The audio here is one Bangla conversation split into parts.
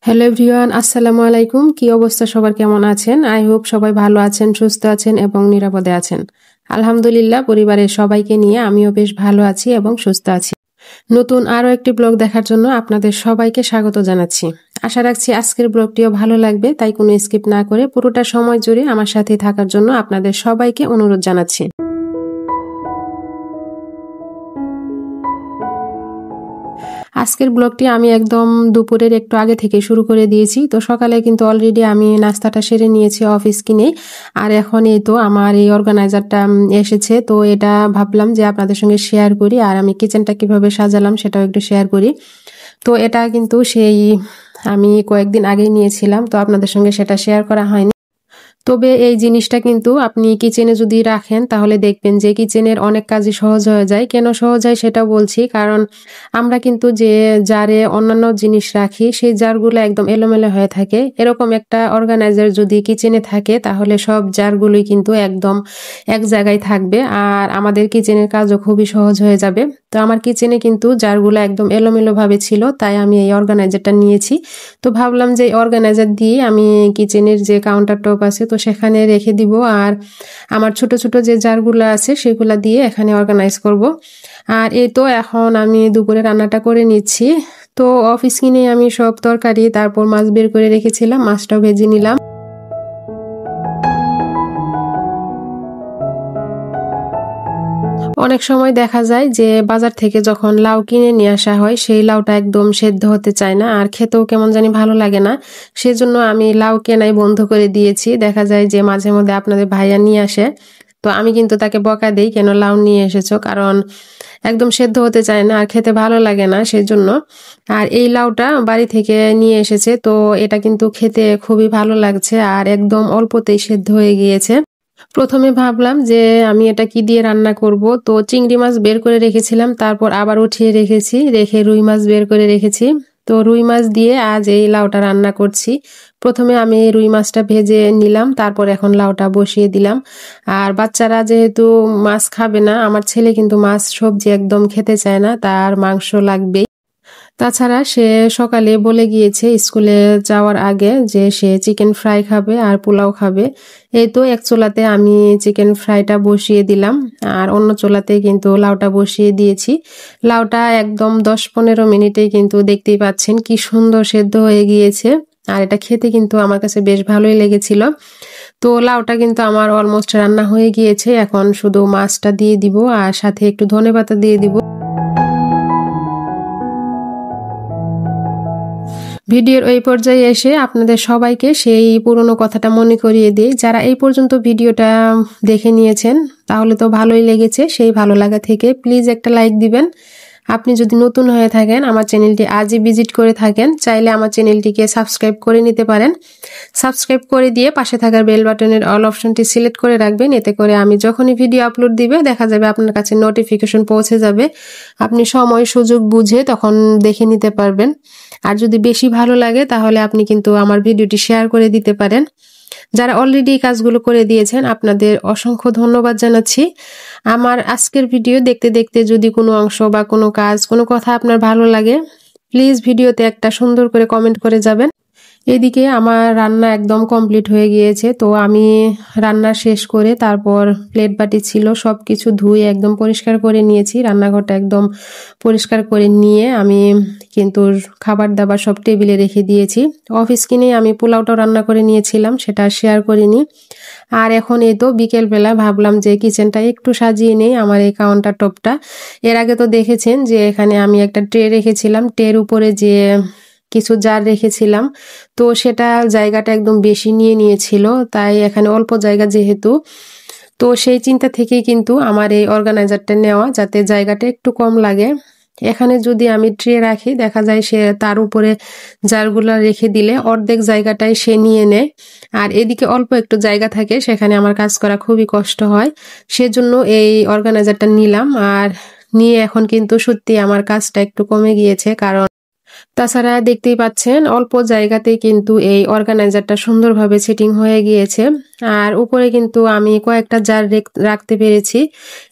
হ্যালো এভরিওয়ান, আসসালামু আলাইকুম। কি অবস্থা সবার, কেমন আছেন? আই হোপ সবাই ভালো আছেন, সুস্থ আছেন এবং নিরাপদে আছেন। আলহামদুলিল্লাহ, পরিবারের সবাইকে নিয়ে আমিও বেশ ভালো আছি এবং সুস্থ আছি। নতুন আরও একটি ব্লগ দেখার জন্য আপনাদের সবাইকে স্বাগত জানাচ্ছি। আশা রাখছি আজকের ব্লগটিও ভালো লাগবে, তাই কোনো স্কিপ না করে পুরোটা সময় জুড়ে আমার সাথে থাকার জন্য আপনাদের সবাইকে অনুরোধ জানাচ্ছি। আজকের ব্লগটি আমি একদম দুপুরের একটু আগে থেকে শুরু করে দিয়েছি। তো সকালে কিন্তু অলরেডি আমি নাস্তাটা সেরে নিয়েছি অফিস কিনে। আর এখন এই তো আমার এই অর্গানাইজারটা এসেছে, তো এটা ভাবলাম যে আপনাদের সঙ্গে শেয়ার করি, আর আমি কিচেনটা কিভাবে সাজালাম সেটাও একটু শেয়ার করি। তো এটা কিন্তু সেই আমি কয়েকদিন আগেই নিয়েছিলাম, তো আপনাদের সঙ্গে সেটা শেয়ার করা হয়নি। তবে এই জিনিসটা কিন্তু আপনি কিচেনে যদি রাখেন তাহলে দেখবেন যে কিচেনের অনেক কাজই সহজ হয়ে যায়। কেন সহজ হয় সেটা বলছি, কারণ আমরা কিন্তু যে জারে অন্যান্য জিনিস রাখি সেই জারগুলো একদম এলোমেলো হয়ে থাকে। এরকম একটা অর্গানাইজার যদি কিচেনে থাকে তাহলে সব জারগুলোই কিন্তু একদম এক জায়গায় থাকবে, আর আমাদের কিচেনের কাজও খুবই সহজ হয়ে যাবে। তো আমার কিচেনে কিন্তু জারগুলো একদম এলোমেলো ভাবে ছিল, তাই আমি এই অর্গানাইজারটা নিয়েছি। তো ভাবলাম যে অর্গানাইজার দিয়ে আমি কিচেনের যে কাউন্টার টপ আছে তো সেখানে রেখে দিব, আর আমার ছোট ছোট যে জারগুলো আছে সেগুলা দিয়ে এখানে অর্গানাইজ করব। আর এই তো এখন আমি দুপুরে রান্নাটা করে নিচ্ছি। তো অফিস কিনে আমি সব তরকারি তারপর মাছ বের করে রেখেছিলাম, মাছটাও ভেজে নিলাম। অনেক সময় দেখা যায় যে বাজার থেকে যখন লাউ কিনে নিয়ে আসা হয় সেই লাউটা একদম সেদ্ধ হতে চায় না, আর খেতেও কেমন জানি ভালো লাগে না। সেজন্য আমি লাউ কেনাই বন্ধ করে দিয়েছি। দেখা যায় যে মাঝে মধ্যে আপনাদের ভাইয়া নিয়ে আসে, তো আমি কিন্তু তাকে বকা দেই, কেন লাউ নিয়ে এসেছো, কারণ একদম সেদ্ধ হতে চায় না আর খেতে ভালো লাগে না সেজন্য। আর এই লাউটা বাড়ি থেকে নিয়ে এসেছে, তো এটা কিন্তু খেতে খুবই ভালো লাগছে আর একদম অল্পতেই সেদ্ধ হয়ে গিয়েছে। প্রথমে ভাবলাম যে আমি এটা কি দিয়ে রান্না করব, তো চিংড়ি মাছ বের করে রেখেছিলাম, তারপর আবার উঠিয়ে রেখেছি, রেখে রুই মাছ বের করে রেখেছি। তো রুই মাছ দিয়ে আজ এই লাউটা রান্না করছি। প্রথমে আমি রুই মাছটা ভেজে নিলাম, তারপর এখন লাউটা বসিয়ে দিলাম। আর বাচ্চারা যেহেতু মাছ খাবে না, আমার ছেলে কিন্তু মাছ সবজি একদম খেতে চায় না, তার মাংস লাগবে। তাছাড়া সে সকালে বলে গিয়েছে স্কুলে যাওয়ার আগে যে সে চিকেন ফ্রাই খাবে আর পোলাও খাবে। এই তো এক চুলাতে আমি চিকেন ফ্রাইটা বসিয়ে দিলাম, আর অন্য চুলাতে কিন্তু লাউটা বসিয়ে দিয়েছি। লাউটা একদম 10-15 মিনিটেই কিন্তু দেখতেই পাচ্ছেন কি সুন্দর সেদ্ধ হয়ে গিয়েছে, আর এটা খেতে কিন্তু আমার কাছে বেশ ভালোই লেগেছিল। তো লাউটা কিন্তু আমার অলমোস্ট রান্না হয়ে গিয়েছে, এখন শুধু মাছটা দিয়ে দিব আর সাথে একটু ধনেপাতা দিয়ে দিব। ভিডিওর এই পর্যায়ে এসে আপনাদের সবাইকে সেই পুরনো কথাটা মনে করিয়ে দিই, যারা এই পর্যন্ত ভিডিওটা দেখে নিয়েছেন তাহলে তো ভালোই লেগেছে। সেই ভালো লাগা থেকে প্লিজ একটা লাইক দিবেন। আপনি যদি নতুন হয়ে থাকেন, আমার চ্যানেলটি আজই ভিজিট করে থাকেন, চাইলে আমার চ্যানেলটিকে সাবস্ক্রাইব করে নিতে পারেন। সাবস্ক্রাইব করে দিয়ে পাশে থাকার বেল বাটনের অল অপশনটি সিলেক্ট করে রাখবেন, এতে করে আমি যখনই ভিডিও আপলোড দিবে দেখা যাবে আপনার কাছে নোটিফিকেশন পৌঁছে যাবে। আপনি সময় সুযোগ বুঝে তখন দেখে নিতে পারবেন। আর যদি বেশি ভালো লাগে তাহলে আপনি কিন্তু আমার ভিডিওটি শেয়ার করে দিতে পারেন। যারা অলরেডি এই কাজগুলো করে দিয়েছেন আপনাদের অসংখ্য ধন্যবাদ জানাচ্ছি। আমার আজকের ভিডিও দেখতে দেখতে যদি কোনো অংশ বা কোনো কাজ, কোনো কথা আপনার ভালো লাগে, প্লিজ ভিডিওতে একটা সুন্দর করে কমেন্ট করে যাবেন। এদিকে আমার রান্না একদম কমপ্লিট হয়ে গিয়েছে, তো আমি রান্না শেষ করে তারপর প্লেট বাটি ছিল সব কিছু ধুয়ে একদম পরিষ্কার করে নিয়েছি। রান্নাঘরটা একদম পরিষ্কার করে নিয়ে আমি কিন্তু খাবার দাবার সব টেবিলে রেখে দিয়েছি। অফিস কিনে আমি পোলাওটাও রান্না করে নিয়েছিলাম, সেটা শেয়ার করিনি। আর এখন এই তো বিকেলবেলা ভাবলাম যে কিচেনটা একটু সাজিয়ে নেই, আমার এই কাউন্টার টপটা। এর আগে তো দেখেছেন যে এখানে আমি একটা ট্রে রেখেছিলাম, ট্রের উপরে যে কিছু জার রেখেছিলাম, তো সেটা জায়গাটা একদম বেশি নিয়ে নিয়েছিল, তাই এখানে অল্প জায়গা যেহেতু, তো সেই চিন্তা থেকেই কিন্তু আমার এই অর্গানাইজারটা নেওয়া, যাতে জায়গাটা একটু কম লাগে। এখানে যদি আমি ট্রে রাখি দেখা যায় সে তার উপরে জারগুলা রেখে দিলে অর্ধেক জায়গাটাই সে নিয়ে নেয়, আর এদিকে অল্প একটু জায়গা থাকে, সেখানে আমার কাজ করা খুবই কষ্ট হয়। সেজন্য এই অর্গানাইজারটা নিলাম, আর নিয়ে এখন কিন্তু সত্যি আমার কাজটা একটু কমে গিয়েছে। কারণ তাছাড়া দেখতেই পাচ্ছেন অল্প জায়গাতেই কিন্তু এই অর্গানাইজারটা সুন্দরভাবে সেটিং হয়ে গিয়েছে। আর উপরে কিন্তু আমি কয়েকটা জার রাখতে পেরেছি,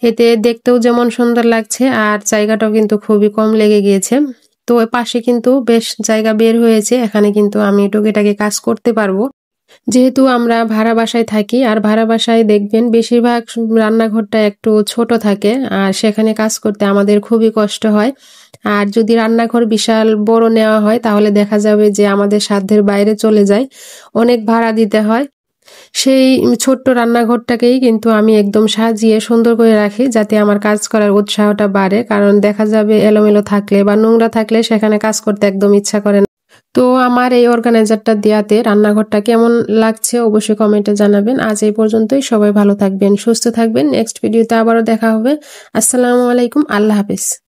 এতে দেখতেও যেমন সুন্দর লাগছে আর জায়গাটাও কিন্তু খুবই কম লেগে গিয়েছে। তো পাশে কিন্তু বেশ জায়গা বের হয়েছে, এখানে কিন্তু আমি টুকিটাকি কাজ করতে পারবো। যেহেতু আমরা ভাড়া বাসায় থাকি, আর ভাড়া বাসায় দেখবেন বেশিরভাগ রান্নাঘরটা একটু ছোট থাকে, আর সেখানে কাজ করতে আমাদের খুবই কষ্ট হয়। আর যদি রান্নাঘর বিশাল বড় নেওয়া হয় তাহলে দেখা যাবে যে আমাদের সাধ্যের বাইরে চলে যায়, অনেক ভাড়া দিতে হয়। সেই ছোট্ট রান্নাঘরটাকেই কিন্তু আমি একদম সাজিয়ে সুন্দর করে রাখি, যাতে আমার কাজ করার উৎসাহটা বাড়ে। কারণ দেখা যাবে এলোমেলো থাকলে বা নোংরা থাকলে সেখানে কাজ করতে একদম ইচ্ছা করে না। তো আমার এই অর্গানাইজারটা দেয়াতে রান্নাঘরটা কেমন লাগছে অবশ্যই কমেন্টে জানাবেন। আজ এই পর্যন্তই, সবাই ভালো থাকবেন, সুস্থ থাকবেন। নেক্সট ভিডিওতে আবারও দেখা হবে। আসসালামু আলাইকুম, আল্লাহ হাফেজ।